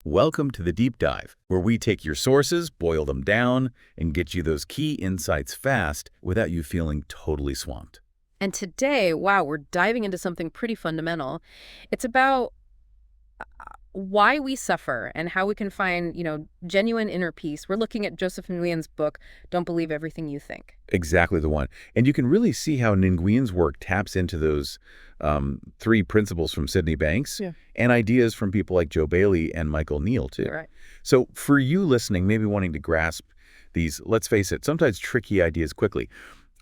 Welcome to the Deep Dive, where we take your sources, boil them down, and get you those key insights fast without you feeling totally swamped. And today, wow, we're diving into something pretty fundamental. It's about why we suffer and how we can find, genuine inner peace. We're looking at Joseph Nguyen's book, Don't Believe Everything You Think. Exactly the one. And you can really see how Nguyen's work taps into those three principles from Sydney Banks and ideas from people like Joe Bailey and Michael Neal, too. Right. So for you listening, maybe wanting to grasp these, let's face it, sometimes tricky ideas quickly,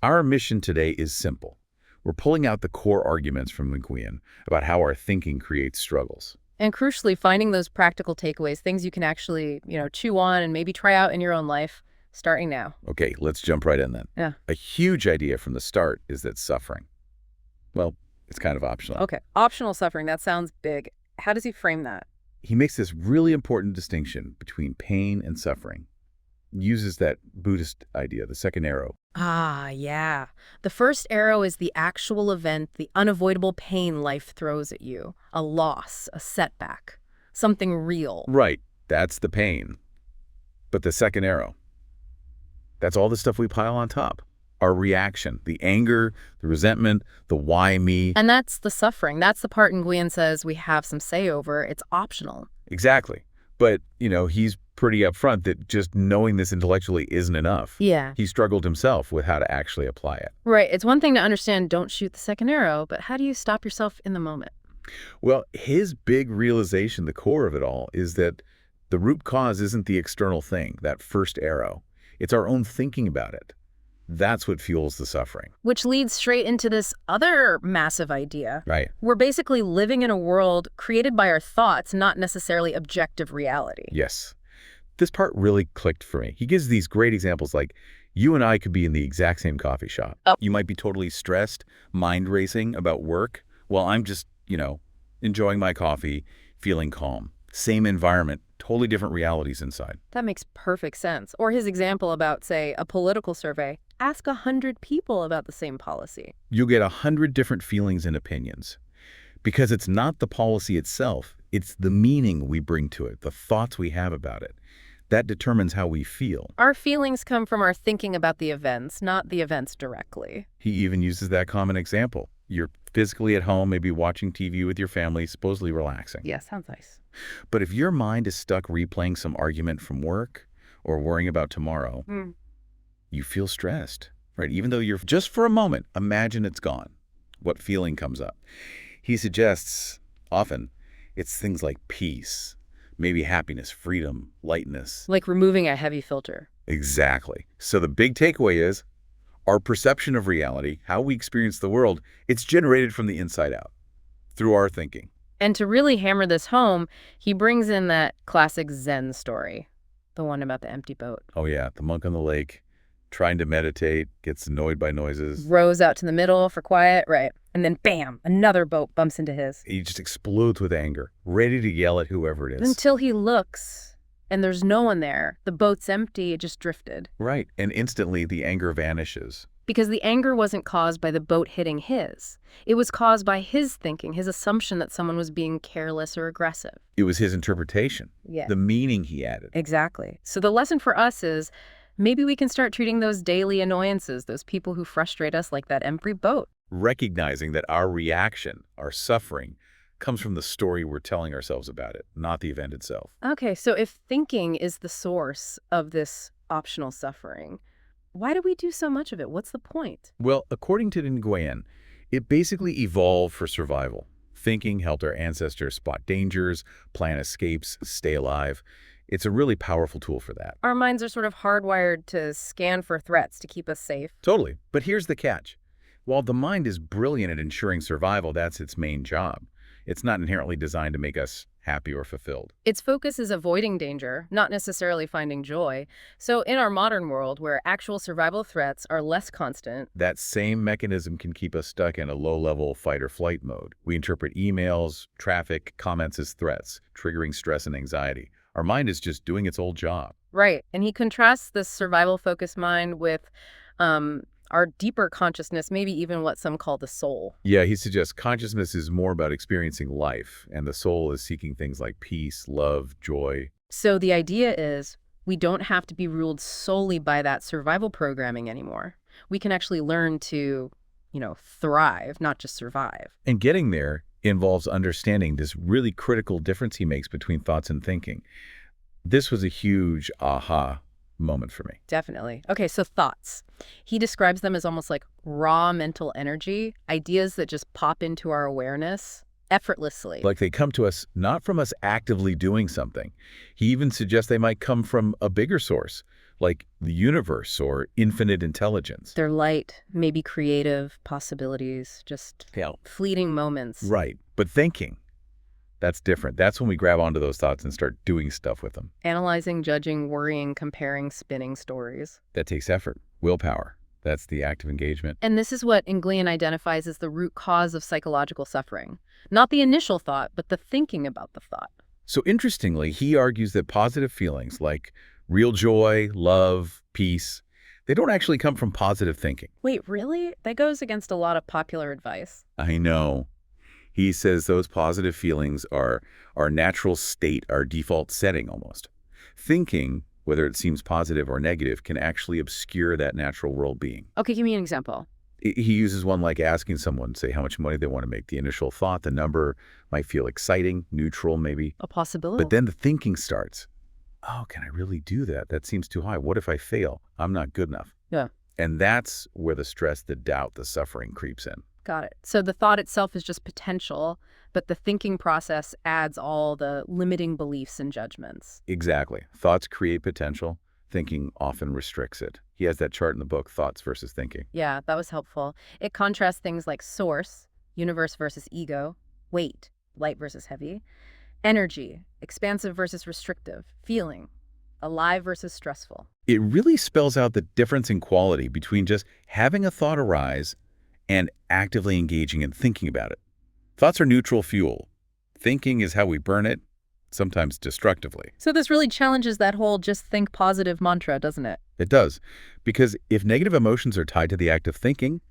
our mission today is simple. We're pulling out the core arguments from Nguyen about how our thinking creates struggles. And crucially, finding those practical takeaways, things you can actually, chew on and maybe try out in your own life, starting now. Okay, let's jump right in then. Yeah. A huge idea from the start is that suffering, well, it's kind of optional. Okay, optional suffering, that sounds big. How does he frame that? He makes this really important distinction between pain and suffering. Uses that Buddhist idea, the second arrow. Ah, yeah. The first arrow is the actual event, the unavoidable pain life throws at you. A loss, a setback, something real. Right, that's the pain. But the second arrow, that's all the stuff we pile on top. Our reaction, the anger, the resentment, the why me. And that's the suffering. That's the part Nguyen says we have some say over. It's optional. Exactly. But, he's pretty upfront that just knowing this intellectually isn't enough. Yeah. He struggled himself with how to actually apply it. Right. It's one thing to understand don't shoot the second arrow, but how do you stop yourself in the moment? Well, his big realization, the core of it all, is that the root cause isn't the external thing, that first arrow. It's our own thinking about it. That's what fuels the suffering. Which leads straight into this other massive idea. Right. We're basically living in a world created by our thoughts, not necessarily objective reality. Yes. This part really clicked for me. He gives these great examples like, you and I could be in the exact same coffee shop. Oh. You might be totally stressed, mind racing about work, while I'm just, enjoying my coffee, feeling calm. Same environment, totally different realities inside. That makes perfect sense. Or his example about, say, a political survey. Ask 100 people about the same policy. You'll get 100 different feelings and opinions. Because it's not the policy itself, it's the meaning we bring to it, the thoughts we have about it. That determines how we feel. Our feelings come from our thinking about the events, not the events directly. He even uses that common example. You're physically at home, maybe watching TV with your family, supposedly relaxing. Yeah, sounds nice. But if your mind is stuck replaying some argument from work or worrying about tomorrow, you feel stressed, right? Even though you're just for a moment, imagine it's gone. What feeling comes up? He suggests often it's things like peace, maybe happiness, freedom, lightness. Like removing a heavy filter. Exactly. So the big takeaway is our perception of reality, how we experience the world, it's generated from the inside out through our thinking. And to really hammer this home, he brings in that classic Zen story, the one about the empty boat. Oh yeah, the monk on the lake, trying to meditate, gets annoyed by noises. Rows out to the middle for quiet, right. And then bam, another boat bumps into his. He just explodes with anger, ready to yell at whoever it is. Until he looks, and there's no one there. The boat's empty, it just drifted. Right, and instantly the anger vanishes. Because the anger wasn't caused by the boat hitting his. It was caused by his thinking, his assumption that someone was being careless or aggressive. It was his interpretation, the meaning he added. Exactly. So the lesson for us is maybe we can start treating those daily annoyances, those people who frustrate us like that empty boat. Recognizing that our reaction, our suffering, comes from the story we're telling ourselves about it, not the event itself. Okay, so if thinking is the source of this optional suffering, why do we do so much of it? What's the point? Well, according to Nguyen, it basically evolved for survival. Thinking helped our ancestors spot dangers, plan escapes, stay alive. It's a really powerful tool for that. Our minds are sort of hardwired to scan for threats to keep us safe. Totally. But here's the catch. While the mind is brilliant at ensuring survival, that's its main job. It's not inherently designed to make us happy or fulfilled. Its focus is avoiding danger, not necessarily finding joy. So in our modern world, where actual survival threats are less constant, that same mechanism can keep us stuck in a low-level fight-or-flight mode. We interpret emails, traffic, comments as threats, triggering stress and anxiety. Our mind is just doing its old job. Right. And he contrasts this survival-focused mind with Our deeper consciousness, maybe even what some call the soul. Yeah, he suggests consciousness is more about experiencing life, and the soul is seeking things like peace, love, joy. So the idea is we don't have to be ruled solely by that survival programming anymore. We can actually learn to, thrive, not just survive. And getting there involves understanding this really critical difference he makes between thoughts and thinking. This was a huge aha moment for me. Definitely. Okay, so thoughts. He describes them as almost like raw mental energy, ideas that just pop into our awareness effortlessly. Like they come to us not from us actively doing something. He even suggests they might come from a bigger source, like the universe or infinite intelligence. They're light, maybe creative possibilities, just Yeah. fleeting moments. Right. But thinking, that's different. That's when we grab onto those thoughts and start doing stuff with them. Analyzing, judging, worrying, comparing, spinning stories. That takes effort, willpower. That's the active engagement. And this is what Nguyen identifies as the root cause of psychological suffering. Not the initial thought, but the thinking about the thought. So interestingly, he argues that positive feelings like real joy, love, peace, they don't actually come from positive thinking. Wait, really? That goes against a lot of popular advice. I know. He says those positive feelings are our natural state, our default setting almost. Thinking, whether it seems positive or negative, can actually obscure that natural well-being. Okay, give me an example. He uses one like asking someone, say, how much money they want to make. The initial thought, the number might feel exciting, neutral maybe. A possibility. But then the thinking starts. Oh, can I really do that? That seems too high. What if I fail? I'm not good enough. Yeah. And that's where the stress, the doubt, the suffering creeps in. Got it. So the thought itself is just potential, but the thinking process adds all the limiting beliefs and judgments. Exactly. Thoughts create potential. Thinking often restricts it. He has that chart in the book, Thoughts versus Thinking. Yeah, that was helpful. It contrasts things like source, universe versus ego, weight, light versus heavy, energy, expansive versus restrictive, feeling, alive versus stressful. It really spells out the difference in quality between just having a thought arise and actively engaging and thinking about it. Thoughts are neutral fuel. Thinking is how we burn it, sometimes destructively. So this really challenges that whole just think positive mantra, doesn't it? It does, because if negative emotions are tied to the act of thinking,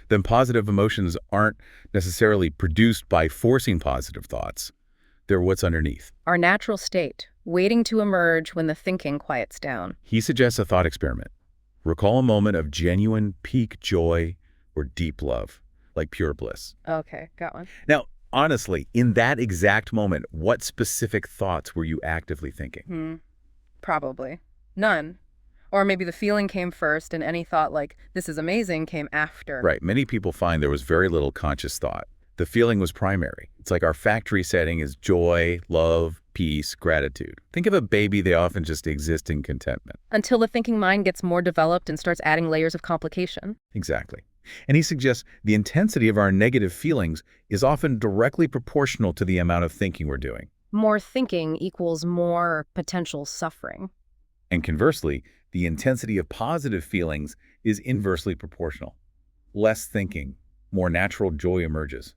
then positive emotions aren't necessarily produced by forcing positive thoughts. They're what's underneath. Our natural state, waiting to emerge when the thinking quiets down. He suggests a thought experiment. Recall a moment of genuine peak joy or deep love, like pure bliss. Okay, got one. Now, honestly, in that exact moment, what specific thoughts were you actively thinking? Probably. None. Or maybe the feeling came first and any thought like, this is amazing, came after. Right. Many people find there was very little conscious thought. The feeling was primary. It's like our factory setting is joy, love, peace, gratitude. Think of a baby, they often just exist in contentment. Until the thinking mind gets more developed and starts adding layers of complication. Exactly. And he suggests the intensity of our negative feelings is often directly proportional to the amount of thinking we're doing. More thinking equals more potential suffering. And conversely, the intensity of positive feelings is inversely proportional. Less thinking, more natural joy emerges.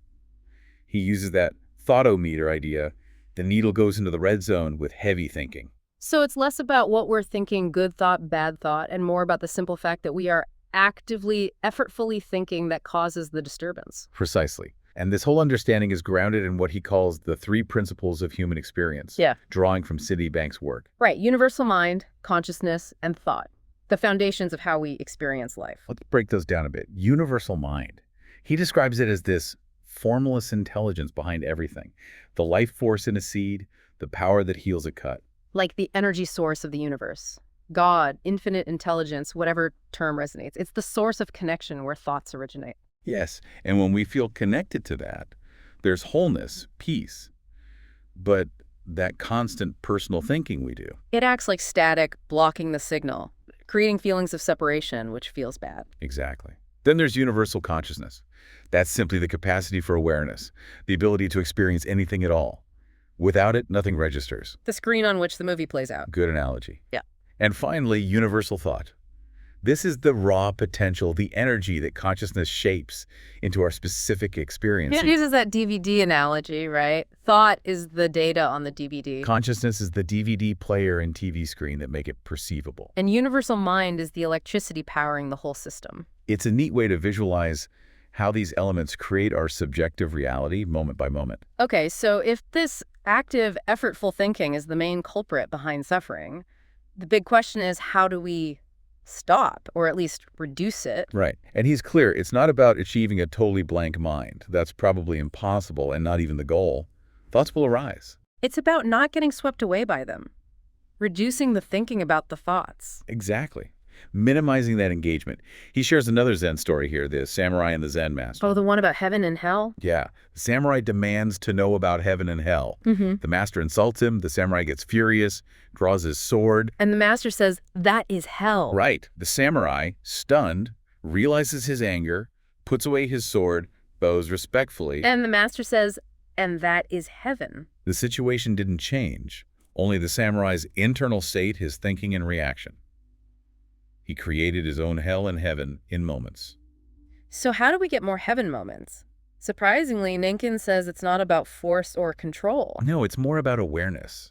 He uses that thoughtometer idea. The needle goes into the red zone with heavy thinking. So it's less about what we're thinking, good thought, bad thought, and more about the simple fact that we are actively, effortfully thinking that causes the disturbance. Precisely. And this whole understanding is grounded in what he calls the 3 principles of human experience, Yeah. drawing from Citibank's work. Right. Universal mind, consciousness, and thought. The foundations of how we experience life. Let's break those down a bit. Universal mind. He describes it as this formless intelligence behind everything. The life force in a seed, the power that heals a cut. Like the energy source of the universe. God, infinite intelligence, whatever term resonates. It's the source of connection where thoughts originate. Yes, and when we feel connected to that, there's wholeness, peace. But that constant personal thinking we do. It acts like static, blocking the signal, creating feelings of separation, which feels bad. Exactly. Then there's universal consciousness. That's simply the capacity for awareness, the ability to experience anything at all. Without it, nothing registers. The screen on which the movie plays out. Good analogy. Yeah. And finally, universal thought. This is the raw potential, the energy that consciousness shapes into our specific experience. It uses that DVD analogy, right? Thought is the data on the DVD. Consciousness is the DVD player and TV screen that make it perceivable. And universal mind is the electricity powering the whole system. It's a neat way to visualize how these elements create our subjective reality moment by moment. Okay, so if this active, effortful thinking is the main culprit behind suffering, the big question is, how do we stop, or at least reduce it? Right. And he's clear, it's not about achieving a totally blank mind. That's probably impossible and not even the goal. Thoughts will arise. It's about not getting swept away by them, reducing the thinking about the thoughts. Exactly. Minimizing that engagement. He shares another Zen story here, the samurai and the Zen master. Oh, the one about heaven and hell? Yeah. The samurai demands to know about heaven and hell. Mm-hmm. The master insults him. The samurai gets furious, draws his sword. And the master says, that is hell. Right. The samurai, stunned, realizes his anger, puts away his sword, bows respectfully. And the master says, and that is heaven. The situation didn't change. Only the samurai's internal state, his thinking and reaction. He created his own hell and heaven in moments. So how do we get more heaven moments? Surprisingly, Nguyen says it's not about force or control. No, it's more about awareness.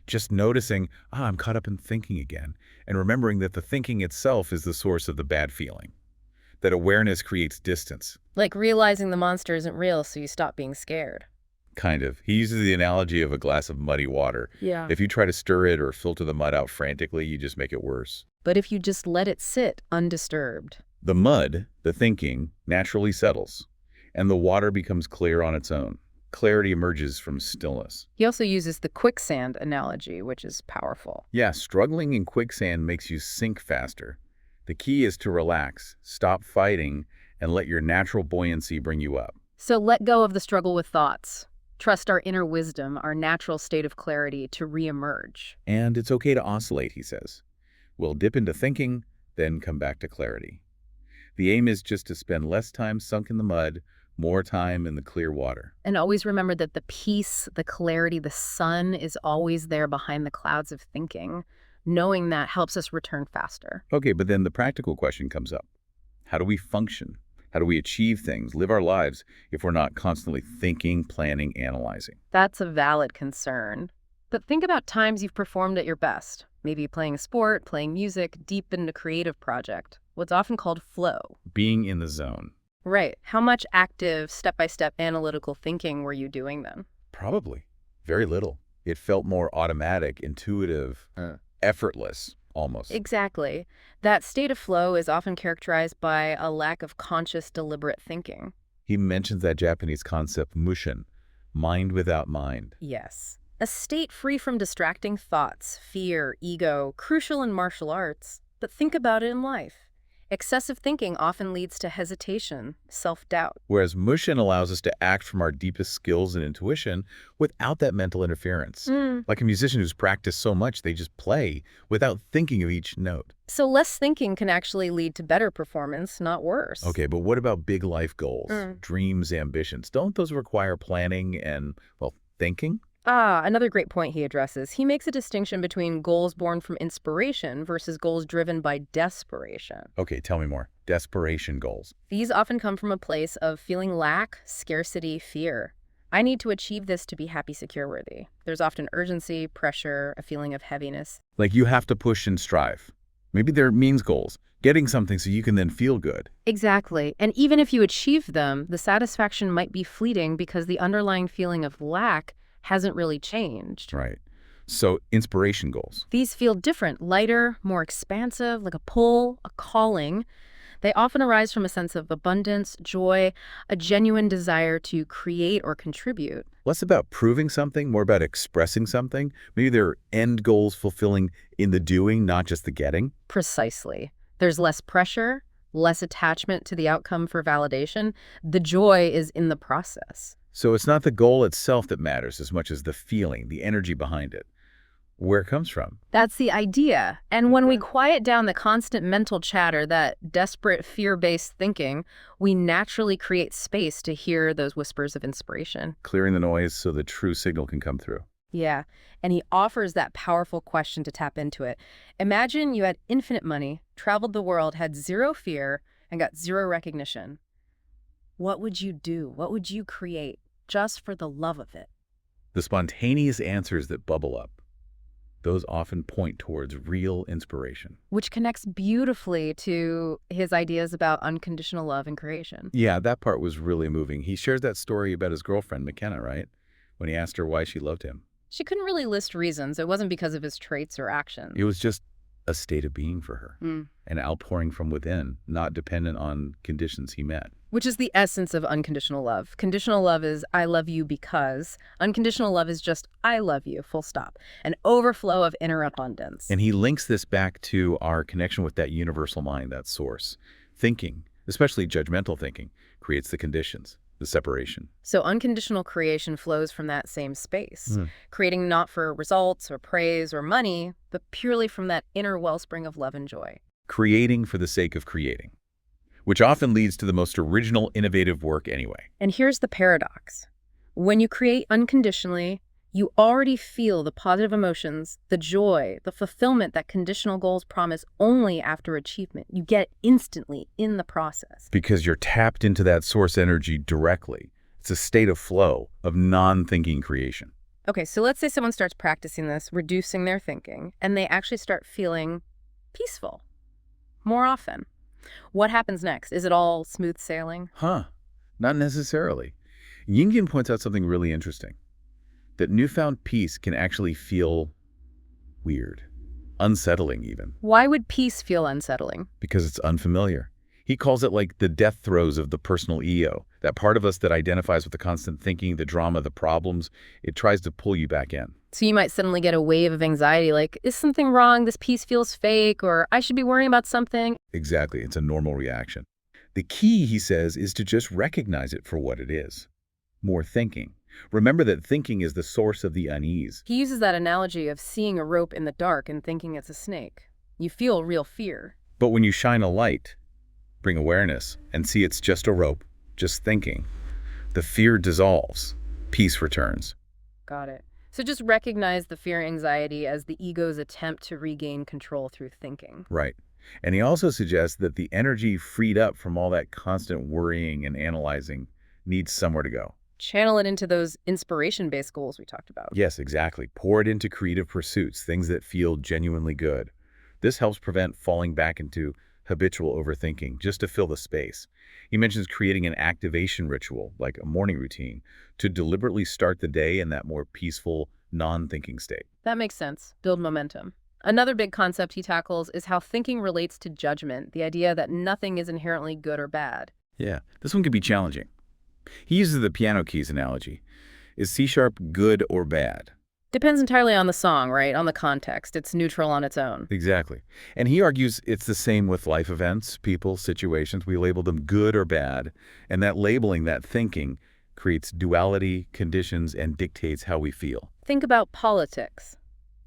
Just noticing, I'm caught up in thinking again, and remembering that the thinking itself is the source of the bad feeling. That awareness creates distance. Like realizing the monster isn't real, so you stop being scared. Kind of. He uses the analogy of a glass of muddy water. Yeah. If you try to stir it or filter the mud out frantically, you just make it worse. But if you just let it sit undisturbed. The mud, the thinking, naturally settles, and the water becomes clear on its own. Clarity emerges from stillness. He also uses the quicksand analogy, which is powerful. Yeah, struggling in quicksand makes you sink faster. The key is to relax, stop fighting, and let your natural buoyancy bring you up. So let go of the struggle with thoughts. Trust our inner wisdom, our natural state of clarity to reemerge. And it's okay to oscillate, he says. We'll dip into thinking, then come back to clarity. The aim is just to spend less time sunk in the mud, more time in the clear water. And always remember that the peace, the clarity, the sun is always there behind the clouds of thinking. Knowing that helps us return faster. Okay, but then the practical question comes up. How do we function? How do we achieve things, live our lives, if we're not constantly thinking, planning, analyzing? That's a valid concern. But think about times you've performed at your best. Maybe playing a sport, playing music, deep in a creative project. What's often called flow. Being in the zone. Right. How much active, step-by-step analytical thinking were you doing then? Probably. Very little. It felt more automatic, intuitive, effortless, almost. Exactly. That state of flow is often characterized by a lack of conscious, deliberate thinking. He mentions that Japanese concept, mushin, mind without mind. Yes. A state free from distracting thoughts, fear, ego, crucial in martial arts. But think about it in life. Excessive thinking often leads to hesitation, self-doubt. Whereas mushin allows us to act from our deepest skills and intuition without that mental interference. Like a musician who's practiced so much, they just play without thinking of each note. So less thinking can actually lead to better performance, not worse. Okay, but what about big life goals, dreams, ambitions? Don't those require planning and, well, thinking? Another great point he addresses. He makes a distinction between goals born from inspiration versus goals driven by desperation. Okay, tell me more. Desperation goals. These often come from a place of feeling lack, scarcity, fear. I need to achieve this to be happy, secure, worthy. There's often urgency, pressure, a feeling of heaviness. Like you have to push and strive. Maybe they're means goals, getting something so you can then feel good. Exactly. And even if you achieve them, the satisfaction might be fleeting because the underlying feeling of lack hasn't really changed. Right. So inspiration goals. These feel different, lighter, more expansive, like a pull, a calling. They often arise from a sense of abundance, joy, a genuine desire to create or contribute. Less about proving something, more about expressing something. Maybe they're end goals fulfilling in the doing, not just the getting. Precisely. There's less pressure, less attachment to the outcome for validation. The joy is in the process. So it's not the goal itself that matters as much as the feeling, the energy behind it, where it comes from. That's the idea. And when we quiet down the constant mental chatter, that desperate fear-based thinking, we naturally create space to hear those whispers of inspiration. Clearing the noise so the true signal can come through. Yeah, and he offers that powerful question to tap into it. Imagine you had infinite money, traveled the world, had zero fear, and got zero recognition. What would you do? What would you create just for the love of it? The spontaneous answers that bubble up, those often point towards real inspiration. Which connects beautifully to his ideas about unconditional love and creation. Yeah, that part was really moving. He shares that story about his girlfriend, McKenna, right? When he asked her why she loved him. She couldn't really list reasons. It wasn't because of his traits or It actions. was just a state of being for her, Mm. an outpouring from within, not dependent on conditions he met. Which is the essence of unconditional love. Conditional love is I love you because. Unconditional love is just I love you, full stop. An overflow of inner abundance. And he links this back to our connection with that universal mind, that source. Thinking, especially judgmental thinking, creates the conditions, the separation. So unconditional creation flows from that same space, creating not for results or praise or money, but purely from that inner wellspring of love and joy. Creating for the sake of creating, which often leads to the most original, innovative work anyway. And here's the paradox. When you create unconditionally, you already feel the positive emotions, the joy, the fulfillment that conditional goals promise only after achievement. You get it instantly in the process. Because you're tapped into that source energy directly. It's a state of flow, of non-thinking creation. Okay, so let's say someone starts practicing this, reducing their thinking, and they actually start feeling peaceful more often. What happens next? Is it all smooth sailing? Not necessarily. Nguyen points out something really interesting, that newfound peace can actually feel weird, unsettling even, Why would peace feel unsettling? because it's unfamiliar. He calls it like the death throes of the personal ego, that part of us that identifies with the constant thinking, the drama, the problems. It tries to pull you back in. So you might suddenly get a wave of anxiety like, is something wrong? This peace feels fake, or I should be worrying about something. Exactly, it's a normal reaction. The key, he says, is to just recognize it for what it is. More thinking. Remember that thinking is the source of the unease. He uses that analogy of seeing a rope in the dark and thinking it's a snake. You feel real fear. But when you shine a light, bring awareness, and see it's just a rope, just thinking, the fear dissolves, peace returns. Got it. So just recognize the fear and anxiety as the ego's attempt to regain control through thinking. Right. And he also suggests that the energy freed up from all that constant worrying and analyzing needs somewhere to go. Channel it into those inspiration-based goals we talked about. Yes, exactly. Pour it into creative pursuits, things that feel genuinely good. This helps prevent falling back into habitual overthinking, just to fill the space. He mentions creating an activation ritual, like a morning routine, to deliberately start the day in that more peaceful, non-thinking state. That makes sense. Build momentum. Another big concept he tackles is how thinking relates to judgment, the idea that nothing is inherently good or bad. Yeah, this one can be challenging. He uses the piano keys analogy. Is C-sharp good or bad? Depends entirely on the song, right? On the context. It's neutral on its own. Exactly. And he argues it's the same with life events, people, situations. We label them good or bad, and that labeling, that thinking, creates duality, conditions, and dictates how we feel. Think about politics.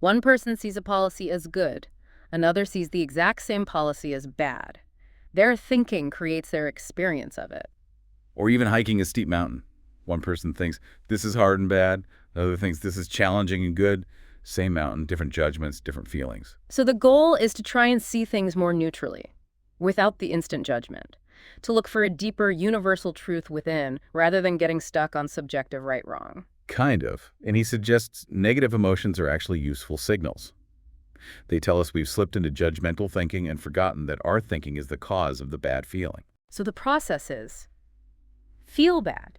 One person sees a policy as good. Another sees the exact same policy as bad. Their thinking creates their experience of it. Or even hiking a steep mountain. One person thinks this is hard and bad. The other thinks this is challenging and good. Same mountain, different judgments, different feelings. So the goal is to try and see things more neutrally, without the instant judgment. To look for a deeper, universal truth within, rather than getting stuck on subjective right-wrong. Kind of. And he suggests negative emotions are actually useful signals. They tell us we've slipped into judgmental thinking and forgotten that our thinking is the cause of the bad feeling. So the process is, feel bad.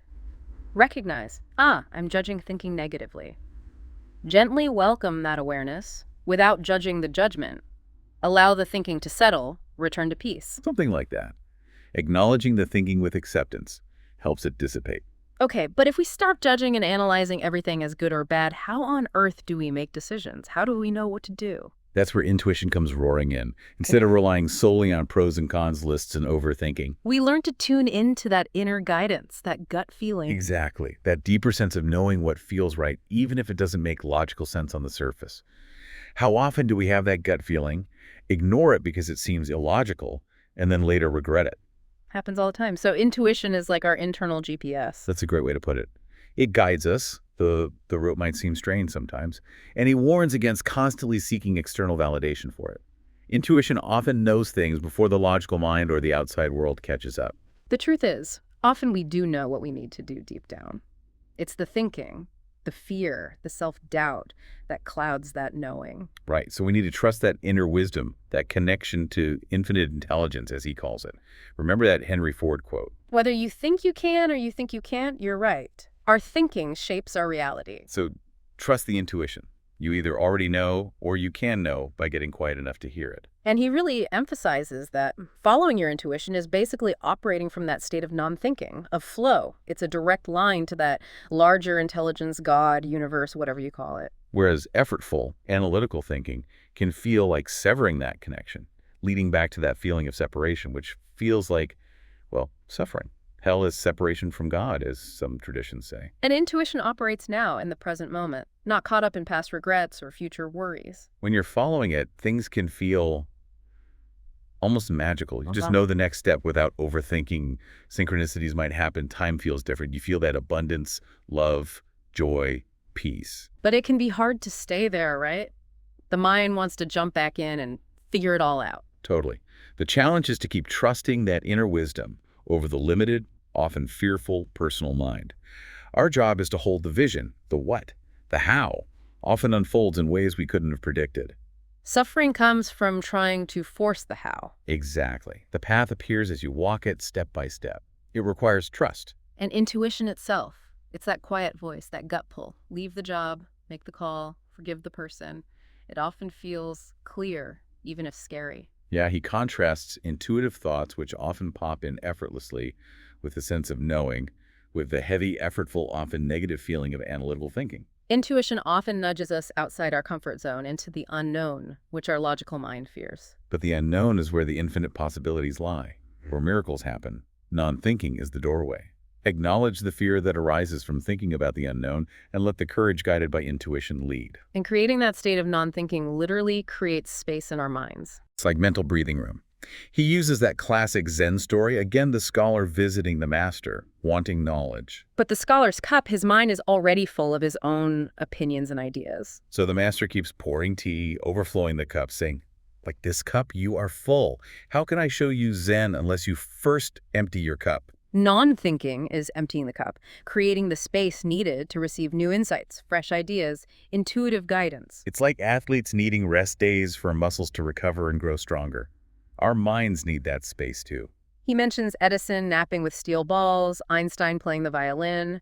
Recognize, I'm judging thinking negatively. Gently welcome that awareness without judging the judgment. Allow the thinking to settle, return to peace. Something like that. Acknowledging the thinking with acceptance helps it dissipate. Okay, but if we start judging and analyzing everything as good or bad, how on earth do we make decisions? How do we know what to do? That's where intuition comes roaring in. Instead of relying solely on pros and cons lists and overthinking. We learn to tune into that inner guidance, that gut feeling. Exactly. That deeper sense of knowing what feels right, even if it doesn't make logical sense on the surface. How often do we have that gut feeling, ignore it because it seems illogical, and then later regret it? Happens all the time. So intuition is like our internal GPS. That's a great way to put it. It guides us, The rope might seem strained sometimes, and he warns against constantly seeking external validation for it. Intuition often knows things before the logical mind or the outside world catches up. The truth is, often we do know what we need to do deep down. It's the thinking, the fear, the self-doubt that clouds that knowing. Right, so we need to trust that inner wisdom, that connection to infinite intelligence, as he calls it. Remember that Henry Ford quote. Whether you think you can or you think you can't, you're right. Our thinking shapes our reality. So trust the intuition. You either already know or you can know by getting quiet enough to hear it. And he really emphasizes that following your intuition is basically operating from that state of non-thinking, of flow. It's a direct line to that larger intelligence, God, universe, whatever you call it. Whereas effortful, analytical thinking can feel like severing that connection, leading back to that feeling of separation, which feels like, well, suffering. Hell is separation from God, as some traditions say. And intuition operates now in the present moment, not caught up in past regrets or future worries. When you're following it, things can feel almost magical. You just know the next step without overthinking. Synchronicities might happen. Time feels different. You feel that abundance, love, joy, peace. But it can be hard to stay there, right? The mind wants to jump back in and figure it all out. Totally. The challenge is to keep trusting that inner wisdom over the limited, often fearful personal mind. Our job is to hold the vision, the what, the how, often unfolds in ways we couldn't have predicted. Suffering comes from trying to force the how. Exactly. The path appears as you walk it step by step. It requires trust. And intuition itself, it's that quiet voice, that gut pull. Leave the job, make the call, forgive the person. It often feels clear, even if scary. Yeah, he contrasts intuitive thoughts, which often pop in effortlessly, with a sense of knowing, with the heavy, effortful, often negative feeling of analytical thinking. Intuition often nudges us outside our comfort zone into the unknown, which our logical mind fears. But the unknown is where the infinite possibilities lie, where miracles happen. Non-thinking is the doorway. Acknowledge the fear that arises from thinking about the unknown and let the courage guided by intuition lead. And creating that state of non-thinking literally creates space in our minds. It's like mental breathing room. He uses that classic Zen story, again the scholar visiting the master, wanting knowledge. But the scholar's cup, his mind is already full of his own opinions and ideas. So the master keeps pouring tea, overflowing the cup, saying, like this cup, you are full. How can I show you Zen unless you first empty your cup? Non-thinking is emptying the cup, creating the space needed to receive new insights, fresh ideas, intuitive guidance. It's like athletes needing rest days for muscles to recover and grow stronger. Our minds need that space too. He mentions Edison napping with steel balls, Einstein playing the violin.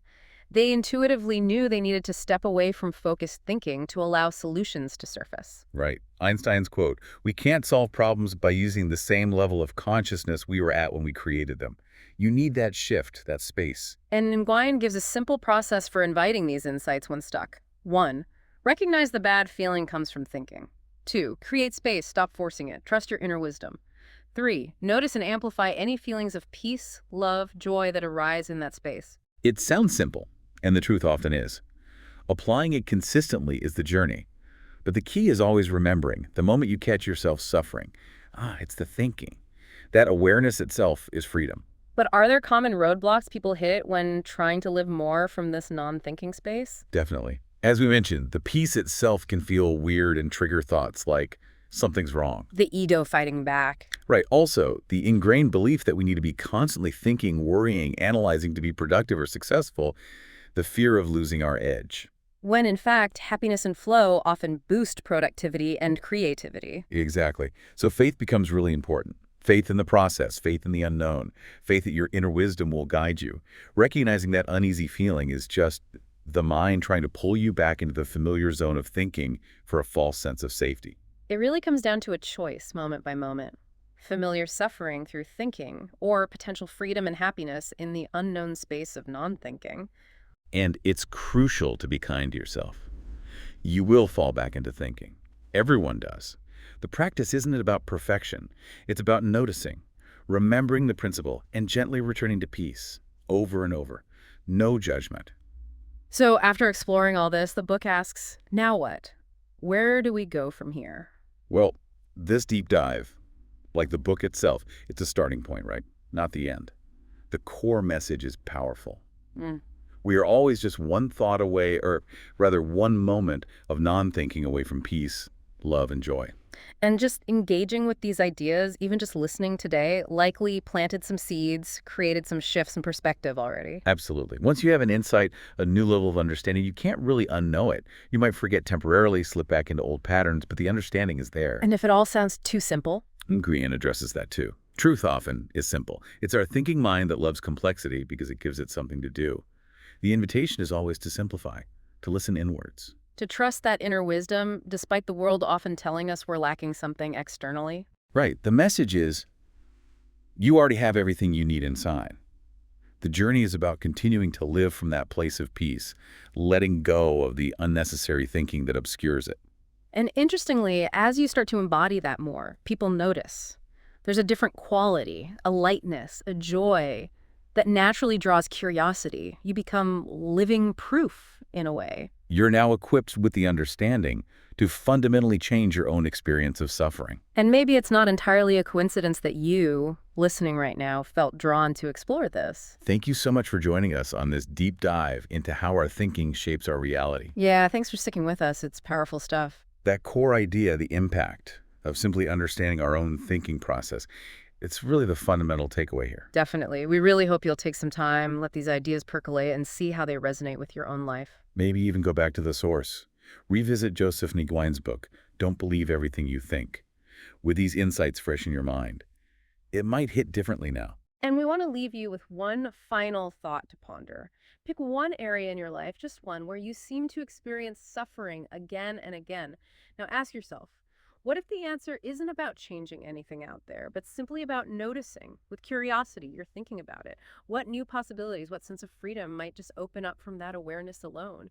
They intuitively knew they needed to step away from focused thinking to allow solutions to surface. Right. Einstein's quote, "We can't solve problems by using the same level of consciousness we were at when we created them." You need that shift, that space. And Nguyen gives a simple process for inviting these insights when stuck. 1. Recognize the bad feeling comes from thinking. 2. Create space, stop forcing it, trust your inner wisdom. 3. Notice and amplify any feelings of peace, love, joy that arise in that space. It sounds simple, and the truth often is. Applying it consistently is the journey. But the key is always remembering, the moment you catch yourself suffering, it's the thinking. That awareness itself is freedom. But are there common roadblocks people hit when trying to live more from this non-thinking space? Definitely. As we mentioned, the peace itself can feel weird and trigger thoughts like something's wrong. The ego fighting back. Right. Also, the ingrained belief that we need to be constantly thinking, worrying, analyzing to be productive or successful, the fear of losing our edge. When in fact, happiness and flow often boost productivity and creativity. Exactly. So faith becomes really important. Faith in the process, faith in the unknown, faith that your inner wisdom will guide you. Recognizing that uneasy feeling is just the mind trying to pull you back into the familiar zone of thinking for a false sense of safety. It really comes down to a choice, moment by moment. Familiar suffering through thinking, or potential freedom and happiness in the unknown space of non-thinking. And it's crucial to be kind to yourself. You will fall back into thinking. Everyone does. The practice isn't about perfection. It's about noticing, remembering the principle, and gently returning to peace, over and over. No judgment. So after exploring all this, the book asks, now what? Where do we go from here? Well, this deep dive, like the book itself, it's a starting point, right? Not the end. The core message is powerful. We are always just one thought away, or rather one moment of non-thinking away from peace, love, and joy. And just engaging with these ideas, even just listening today, likely planted some seeds, created some shifts in perspective already. Absolutely. Once you have an insight, a new level of understanding, you can't really unknow it. You might forget temporarily, slip back into old patterns, but the understanding is there. And if it all sounds too simple, Nguyen addresses that too. Truth often is simple. It's our thinking mind that loves complexity because it gives it something to do. The invitation is always to simplify, to listen inwards. to trust that inner wisdom, despite the world often telling us we're lacking something externally. Right. The message is you already have everything you need inside. The journey is about continuing to live from that place of peace, letting go of the unnecessary thinking that obscures it. And interestingly, as you start to embody that more, people notice. There's a different quality, a lightness, a joy that naturally draws curiosity. You become living proof in a way. You're now equipped with the understanding to fundamentally change your own experience of suffering. And maybe it's not entirely a coincidence that you, listening right now, felt drawn to explore this. Thank you so much for joining us on this deep dive into how our thinking shapes our reality. Yeah, thanks for sticking with us. It's powerful stuff. That core idea, the impact of simply understanding our own thinking process, it's really the fundamental takeaway here. Definitely. We really hope you'll take some time, let these ideas percolate, and see how they resonate with your own life. Maybe even go back to the source. Revisit Joseph Nguyen's book, Don't Believe Everything You Think. With these insights fresh in your mind, it might hit differently now. And we want to leave you with one final thought to ponder. Pick one area in your life, just one, where you seem to experience suffering again and again. Now ask yourself, what if the answer isn't about changing anything out there, but simply about noticing? With curiosity, you're thinking about it. What new possibilities, what sense of freedom might just open up from that awareness alone?